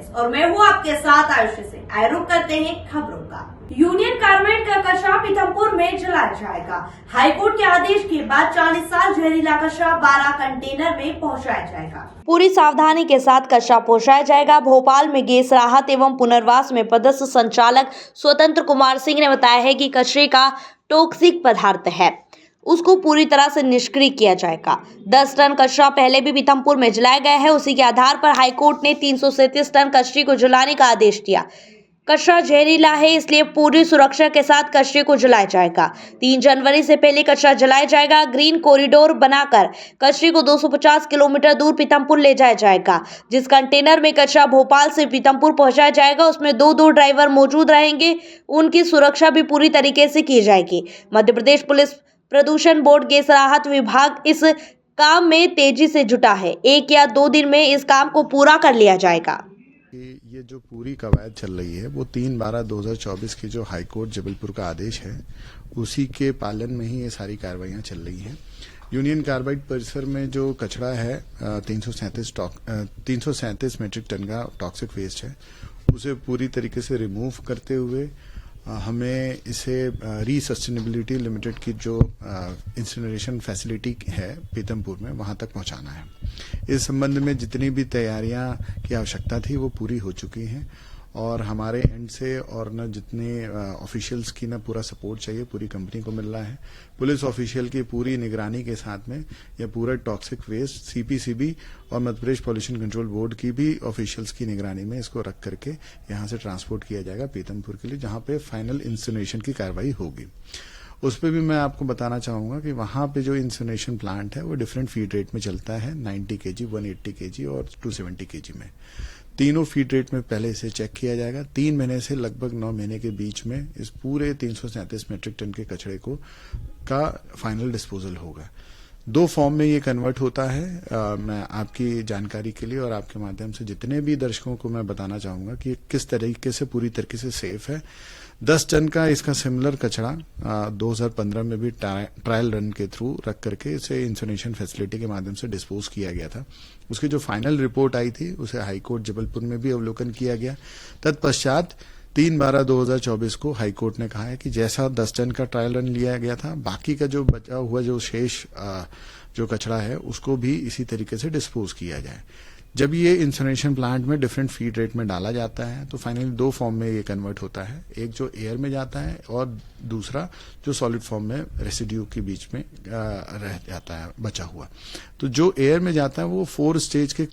News और मैं हूँ आपके साथ आयुषी से। आए रुक करते हैं खबरों का। यूनियन कार्बाइड का कचरा पीथमपुर में जलाया जाएगा। हाईकोर्ट के आदेश के बाद 40 साल जहरीला कचरा 12 कंटेनर में पहुंचाया जाएगा। पूरी सावधानी के साथ कचरा पहुंचाया जाएगा। भोपाल में गैस राहत एवं पुनर्वास में पदस्थ संचालक स्वतंत्र कुमार सिंह ने बताया है कि कचरे का टॉक्सिक पदार्थ है, उसको पूरी तरह से निष्क्रिय किया जाएगा। 10 टन कचरा पहले भी पीथमपुर में जलाया गया है। उसी के आधार पर हाईकोर्ट ने 337 टन कचरे को जलाने का आदेश दिया। कचरा जहरीला है, इसलिए पूरी सुरक्षा के साथ कचरे को जलाया जाएगा। 3 जनवरी से पहले कचरा जलाया जाएगा। ग्रीन कॉरिडोर बनाकर कचरे को 250 किलोमीटर दूर पीथमपुर ले जाया जाएगा। जिस कंटेनर में कचरा भोपाल से पीथमपुर पहुंचाया जाएगा, उसमें 2 ड्राइवर मौजूद रहेंगे। उनकी सुरक्षा भी पूरी तरीके से की जाएगी। मध्य प्रदेश पुलिस प्रदूषण बोर्ड गैस राहत विभाग इस काम में तेजी से जुटा है। 1 या 2 दिन में इस काम को पूरा कर लिया जाएगा। ये जो पूरी कवायद चल रही है वो 3/12/2024 की जो हाईकोर्ट जबलपुर का आदेश है उसी के पालन में ही ये सारी कार्रवाइयां चल रही हैं। यूनियन कार्बाइड परिसर में जो कचरा है 337 मीट्रिक टन का टॉक्सिक वेस्ट है, उसे पूरी तरीके से रिमूव करते हुए हमें इसे रीसस्टेनेबिलिटी लिमिटेड की जो इंसिनरेशन फैसिलिटी है पीथमपुर में वहां तक पहुंचाना है। इस संबंध में जितनी भी तैयारियां की आवश्यकता थी वो पूरी हो चुकी हैं और हमारे एंड से और न जितने ऑफिशियल्स की ना पूरा सपोर्ट चाहिए पूरी कंपनी को मिल रहा है। पुलिस ऑफिशियल की पूरी निगरानी के साथ में यह पूरा टॉक्सिक वेस्ट सीपीसीबी और Madhya Pradesh pollution control board की भी ऑफिशियल्स की निगरानी में इसको रख करके यहां से ट्रांसपोर्ट किया जाएगा पीथमपुर के लिए, जहां पे फाइनल इंसिनरेशन की कार्रवाई होगी। उस पर भी मैं आपको बताना चाहूंगा कि वहां पे जो इंसिनरेशन प्लांट है वो डिफरेंट फीड रेट में चलता है, 90 केजी, 180 केजी और 270 केजी में। तीनों फीड रेट में पहले इसे चेक किया जाएगा। 3 महीने से लगभग 9 महीने के बीच में इस पूरे 337 मीट्रिक टन के कचरे का फाइनल डिस्पोजल होगा। 2 फॉर्म में ये कन्वर्ट होता है। मैं आपकी जानकारी के लिए और आपके माध्यम से जितने भी दर्शकों को मैं बताना चाहूंगा कि किस तरीके से पूरी तरीके से सेफ है। 10 टन का इसका सिमिलर कचरा 2015 में भी ट्रायल रन के थ्रू रख करके इसे इंसिनरेशन फैसिलिटी के माध्यम से डिस्पोज किया गया था। उसकी जो फाइनल रिपोर्ट आई थी उसे हाईकोर्ट जबलपुर में भी अवलोकन किया गया। तत्पश्चात 3/12/2024 को हाईकोर्ट ने कहा है कि जैसा 10 टन का ट्रायल रन लिया गया था, बाकी का जो बचा हुआ जो शेष जो कचरा है उसको भी इसी तरीके से डिस्पोज किया जाए। जब ये इंसिनरेशन प्लांट में डिफरेंट फीड रेट में डाला जाता है तो फाइनली 2 फॉर्म में ये कन्वर्ट होता है, एक जो एयर में जाता है और दूसरा जो सॉलिड फॉर्म में रेसिड्यू के बीच में रह जाता है बचा हुआ। तो जो एयर में जाता है वो 4 स्टेज के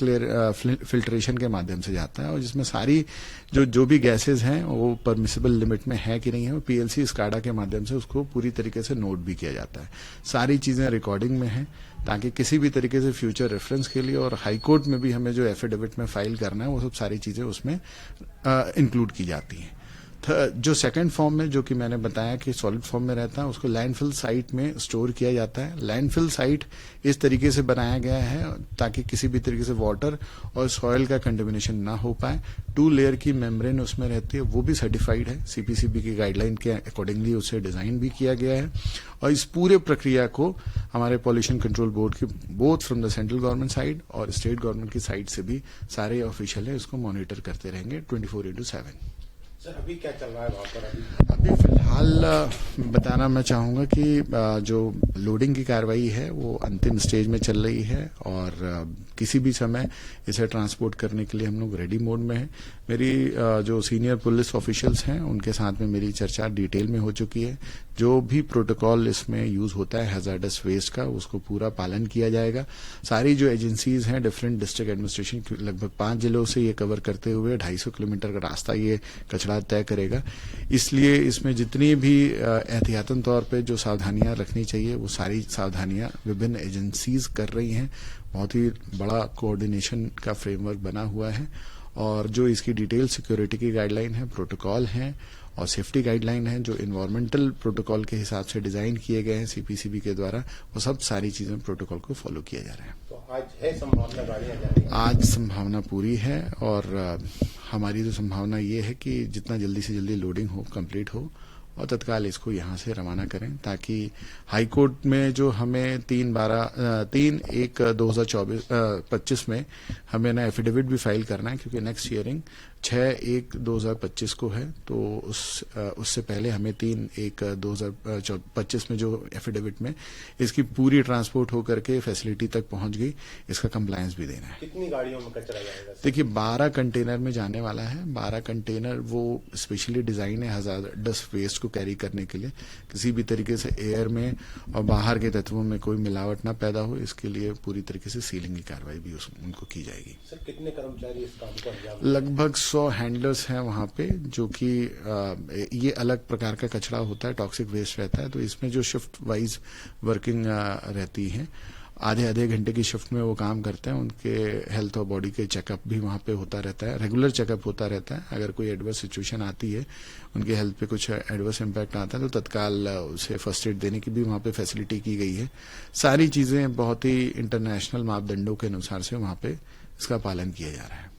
फिल्ट्रेशन के माध्यम से जाता है और जिसमें सारी जो भी गैसेज हैं वो परमिसिबल लिमिट में है कि नहीं है, वो पीएलसी स्काडा के माध्यम से उसको पूरी तरीके से नोट भी किया जाता है। सारी चीजें रिकॉर्डिंग में है ताकि किसी भी तरीके से फ्यूचर रेफरेंस के लिए और हाईकोर्ट में भी हमें जो एफिडेविट में फाइल करना है वो सब सारी चीजें उसमें इंक्लूड की जाती हैं। जो सेकंड फॉर्म में जो कि मैंने बताया कि सॉलिड फॉर्म में रहता है उसको लैंडफिल साइट में स्टोर किया जाता है। लैंडफिल साइट इस तरीके से बनाया गया है ताकि किसी भी तरीके से वाटर और सॉइल का कंटेमिनेशन ना हो पाए। 2 लेयर की मेम्ब्रेन उसमें रहती है, वो भी सर्टिफाइड है, सीपीसीबी की गाइडलाइन के अकॉर्डिंगली उसे डिजाइन भी किया गया है। और इस पूरे प्रक्रिया को हमारे पॉल्यूशन कंट्रोल बोर्ड की both from the central government side और स्टेट गवर्नमेंट की साइड से भी सारे ऑफिशियल है इसको मॉनिटर करते रहेंगे 24/7। सर अभी क्या चल रहा है वहां पर? अभी फिलहाल बताना मैं चाहूंगा कि जो लोडिंग की कार्रवाई है वो अंतिम स्टेज में चल रही है और किसी भी समय इसे ट्रांसपोर्ट करने के लिए हम लोग रेडी मोड में हैं। मेरी जो सीनियर पुलिस ऑफिशियल्स हैं उनके साथ में मेरी चर्चा डिटेल में हो चुकी है। जो भी प्रोटोकॉल इसमें यूज होता है हैजार्डस वेस्ट का उसको पूरा पालन किया जाएगा। सारी जो एजेंसीज हैं डिफरेंट डिस्ट्रिक्ट एडमिनिस्ट्रेशन लगभग 5 जिलों से ये कवर करते हुए 250 किलोमीटर का रास्ता ये कचरा तय करेगा। इसलिए इसमें जितनी भी एहतियातन तौर पे जो सावधानियां रखनी चाहिए वो सारी सावधानियां विभिन्न एजेंसीज कर रही हैं। बहुत ही बड़ा कोऑर्डिनेशन का फ्रेमवर्क बना हुआ है और जो इसकी डिटेल सिक्योरिटी की गाइडलाइन है, प्रोटोकॉल हैं और सेफ्टी गाइडलाइन है जो इन्वायरमेंटल प्रोटोकॉल के हिसाब से डिजाइन किए गए हैं सीपीसीबी के द्वारा, वो सब सारी चीजें प्रोटोकॉल को फॉलो किया जा रहा है। तो आज है संभावना गाड़ियां जा रही हैं? आज संभावना पूरी है और हमारी तो संभावना ये है कि जितना जल्दी से जल्दी लोडिंग हो, कंप्लीट हो और तत्काल इसको यहाँ से रवाना करें, ताकि हाई कोर्ट में जो हमें 3/1/2025 में हमें ना एफिडेविट भी फाइल करना है, क्योंकि नेक्स्ट हियरिंग 6/1/2025 को है। तो उससे पहले हमें 3/1/2025 में जो एफिडेविट में इसकी पूरी ट्रांसपोर्ट होकर के फैसिलिटी तक पहुंच गई, इसका कंप्लायंस भी देना है। कितनी गाड़ियों में कचरा जाएगा? देखिए 12 कंटेनर में जाने वाला है। 12 कंटेनर वो स्पेशली डिजाइन है hazardous वेस्ट को कैरी करने के लिए, किसी भी तरीके से एयर में और बाहर के तत्वों में कोई मिलावट ना पैदा हो, इसके लिए पूरी तरीके से सीलिंग की कार्रवाई भी उनको की जाएगी। सर कितने कर्मचारी इस काम को अंजाम? लगभग 100 हैंडलर्स हैं वहां पे, जो कि ये अलग प्रकार का कचरा होता है, टॉक्सिक वेस्ट रहता है। तो इसमें जो शिफ्ट वाइज वर्किंग रहती है, आधे घंटे की शिफ्ट में वो काम करते हैं। उनके हेल्थ और बॉडी के चेकअप भी वहां पे होता रहता है, रेगुलर चेकअप होता रहता है। अगर कोई एडवर्स सिचुएशन आती है, उनके हेल्थ पे कुछ एडवर्स इम्पैक्ट आता है, तो तत्काल उसे फर्स्ट एड देने की भी वहां पे फैसिलिटी की गई है। सारी चीजें बहुत ही इंटरनेशनल मापदंडों के अनुसार से वहां पे इसका पालन किया जा रहा है।